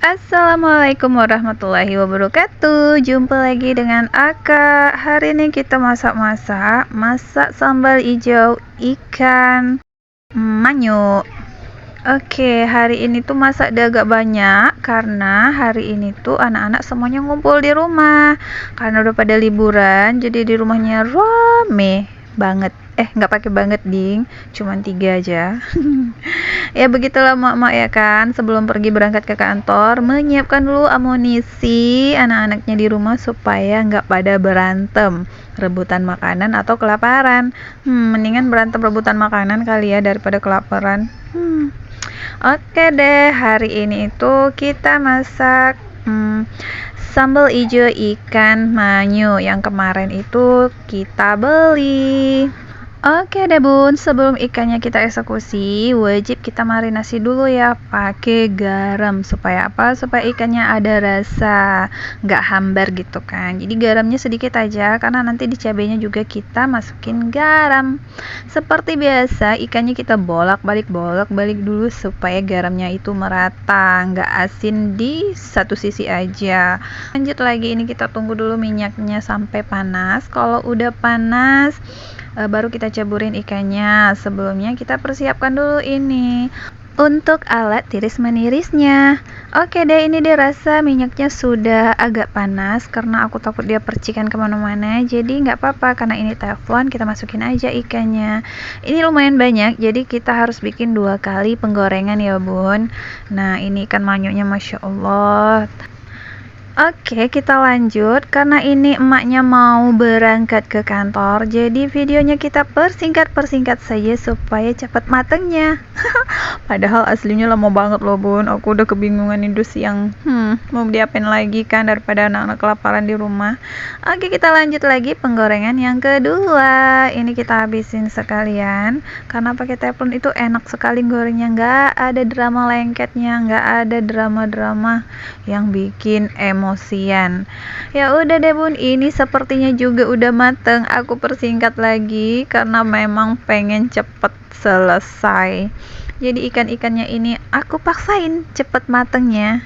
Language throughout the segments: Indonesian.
Assalamualaikum warahmatullahi wabarakatuh. Jumpa lagi dengan Aka. Hari ini kita masak sambal hijau ikan manyu. Oke, hari ini tuh masak agak banyak karena hari ini tuh anak-anak semuanya ngumpul di rumah. Karena udah pada liburan, jadi di rumahnya rame banget. Nggak pakai banget ding, cuman 3 aja. Ya begitulah mak-mak ya kan, sebelum pergi berangkat ke kantor, menyiapkan dulu amunisi anak-anaknya di rumah supaya nggak pada berantem rebutan makanan atau kelaparan. Mendingan berantem rebutan makanan kali ya daripada kelaparan. Oke deh, hari ini itu kita masak sambal hijau ikan manyu yang kemarin itu kita beli. Oke deh bun, sebelum ikannya kita eksekusi, wajib kita marinasi dulu ya pakai garam. Supaya apa? Supaya ikannya ada rasa, nggak hambar gitu kan. Jadi garamnya sedikit aja, karena nanti di cabenya juga kita masukin garam. Seperti biasa, ikannya kita bolak-balik dulu supaya garamnya itu merata, nggak asin di satu sisi aja. Lanjut lagi, ini kita tunggu dulu minyaknya sampai panas. Kalau udah panas, baru kita caburin ikannya. Sebelumnya kita persiapkan dulu ini untuk alat tiris menirisnya. Oke deh, ini dia rasa minyaknya sudah agak panas karena aku takut dia percikan kemana-mana. Jadi nggak apa-apa, karena ini teflon, kita masukin aja ikannya. Ini lumayan banyak, jadi kita harus bikin 2 kali penggorengan ya bun. Nah ini ikan manyunya masya Allah. Oke, kita lanjut. Karena ini emaknya mau berangkat ke kantor, jadi videonya kita persingkat saja supaya cepat matengnya. Padahal aslinya lama banget loh bun. Aku udah kebingungan ini siang. Mau diapain lagi kan daripada anak-anak kelaparan di rumah. Oke, kita lanjut lagi penggorengan yang kedua. Ini kita habisin sekalian karena pakai teflon itu enak sekali gorengnya, nggak ada drama lengketnya, nggak ada drama-drama yang bikin emosian. Ya udah deh bun, ini sepertinya juga udah mateng. Aku persingkat lagi karena memang pengen cepet selesai. Jadi ikan-ikannya ini aku paksain cepet matengnya.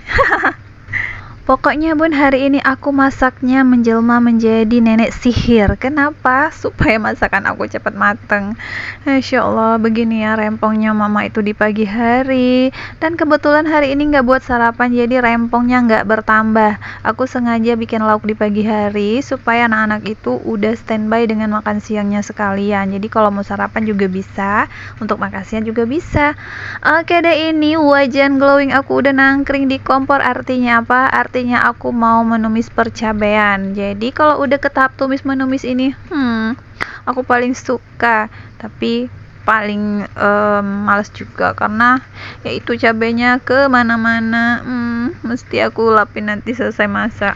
Pokoknya bun, hari ini aku masaknya menjelma menjadi nenek sihir. Kenapa? Supaya masakan aku cepat mateng. Insya Allah, begini ya rempongnya mama itu di pagi hari. Dan kebetulan hari ini nggak buat sarapan, jadi rempongnya nggak bertambah. Aku sengaja bikin lauk di pagi hari supaya anak-anak itu udah standby dengan makan siangnya sekalian. Jadi kalau mau sarapan juga bisa, untuk makan siang juga bisa. Oke deh, ini wajan glowing aku udah nangkring di kompor. Artinya apa? Artinya aku mau menumis percabean. Jadi kalau udah ke tahap tumis menumis ini, aku paling suka, tapi paling males juga karena yaitu cabenya ke mana-mana. Mesti aku lapin nanti selesai masak.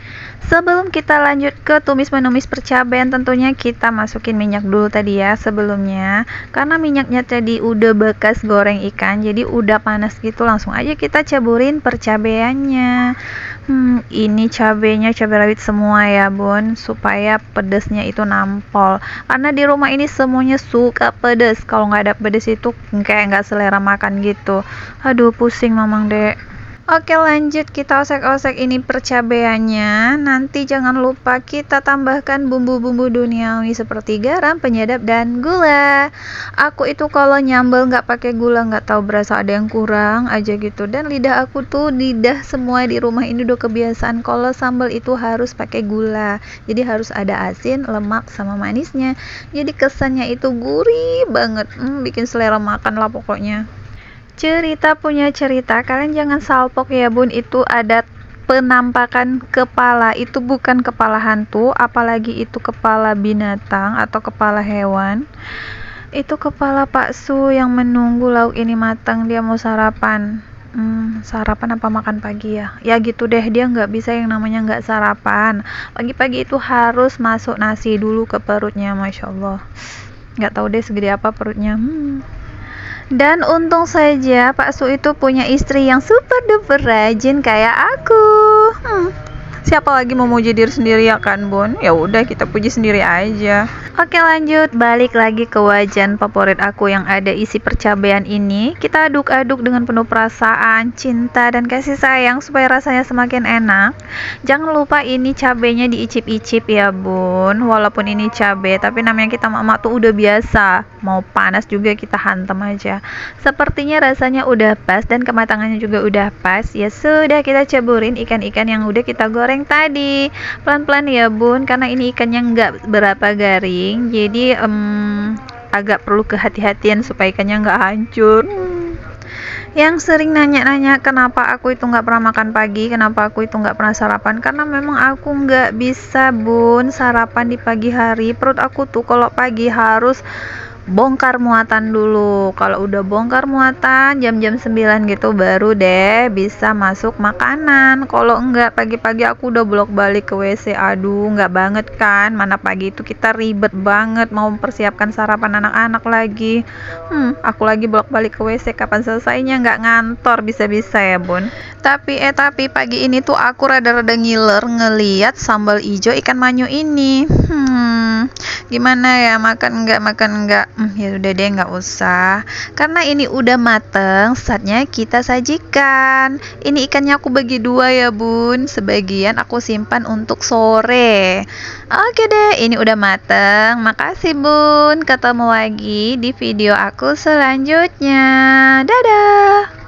Sebelum kita lanjut ke tumis menumis percabean, tentunya kita masukin minyak dulu tadi ya sebelumnya. Karena minyaknya tadi udah bekas goreng ikan, jadi udah panas gitu, langsung aja kita caburin percabeannya. Ini cabenya cabai rawit semua ya bun, supaya pedesnya itu nampol. Karena di rumah ini semuanya suka pedes. Kalau nggak ada pedes itu kayak nggak selera makan gitu. Aduh pusing mamang dek. Oke lanjut, kita osek-osek ini percabeannya. Nanti jangan lupa kita tambahkan bumbu-bumbu duniawi seperti garam, penyedap, dan gula. Aku itu kalau nyambel nggak pakai gula nggak tahu, berasa ada yang kurang aja gitu. Dan lidah aku tuh, lidah semua di rumah ini udah kebiasaan kalau sambal itu harus pakai gula. Jadi harus ada asin, lemak, sama manisnya. Jadi kesannya itu gurih banget, bikin selera makan lah pokoknya. Cerita punya cerita, kalian jangan salpok ya bun. Itu ada penampakan kepala, itu bukan kepala hantu, apalagi itu kepala binatang atau kepala hewan. Itu kepala Pak Su yang menunggu lauk ini matang, dia mau sarapan. Sarapan apa makan pagi ya? Ya gitu deh, dia nggak bisa yang namanya nggak sarapan. Pagi-pagi itu harus masuk nasi dulu ke perutnya, masya Allah. Nggak tahu deh segede apa perutnya. Dan untung saja Pak Su itu punya istri yang super duper rajin kayak aku. Siapa lagi memuji diri sendiri ya kan, Bun? Ya udah kita puji sendiri aja. Oke, lanjut, balik lagi ke wajan favorit aku yang ada isi percabean ini. Kita aduk-aduk dengan penuh perasaan, cinta, dan kasih sayang supaya rasanya semakin enak. Jangan lupa ini cabenya diicip-icip ya, Bun. Walaupun ini cabe, tapi namanya kita mama tuh udah biasa. Mau panas juga kita hantam aja. Sepertinya rasanya udah pas dan kematangannya juga udah pas. Ya sudah, kita ceburin ikan-ikan yang udah kita goreng tadi. Pelan-pelan ya, Bun, karena ini ikannya nggak berapa garing. Jadi agak perlu kehati-hatian supaya ikannya nggak hancur. Yang sering nanya-nanya kenapa aku itu nggak pernah makan pagi, kenapa aku itu nggak pernah sarapan, karena memang aku nggak bisa, Bun, sarapan di pagi hari. Perut aku tuh kalau pagi harus bongkar muatan dulu. Kalau udah bongkar muatan jam-jam 9 gitu baru deh bisa masuk makanan. Kalau enggak pagi-pagi aku udah bolak-balik ke WC. Aduh, enggak banget kan. Mana pagi itu kita ribet banget mau mempersiapkan sarapan anak-anak lagi. Aku lagi bolak-balik ke WC, kapan selesainya? Enggak ngantor bisa-bisa ya, Bun. Tapi pagi ini tuh aku rada-rada ngiler ngeliat sambal ijo ikan manyu ini. Gimana ya, makan enggak? Ya udah deh, nggak usah, karena ini udah mateng, saatnya kita sajikan. Ini ikannya aku bagi dua ya, Bun, sebagian aku simpan untuk sore. Oke deh, ini udah mateng. Makasih, Bun, ketemu lagi di video aku selanjutnya. Dadah.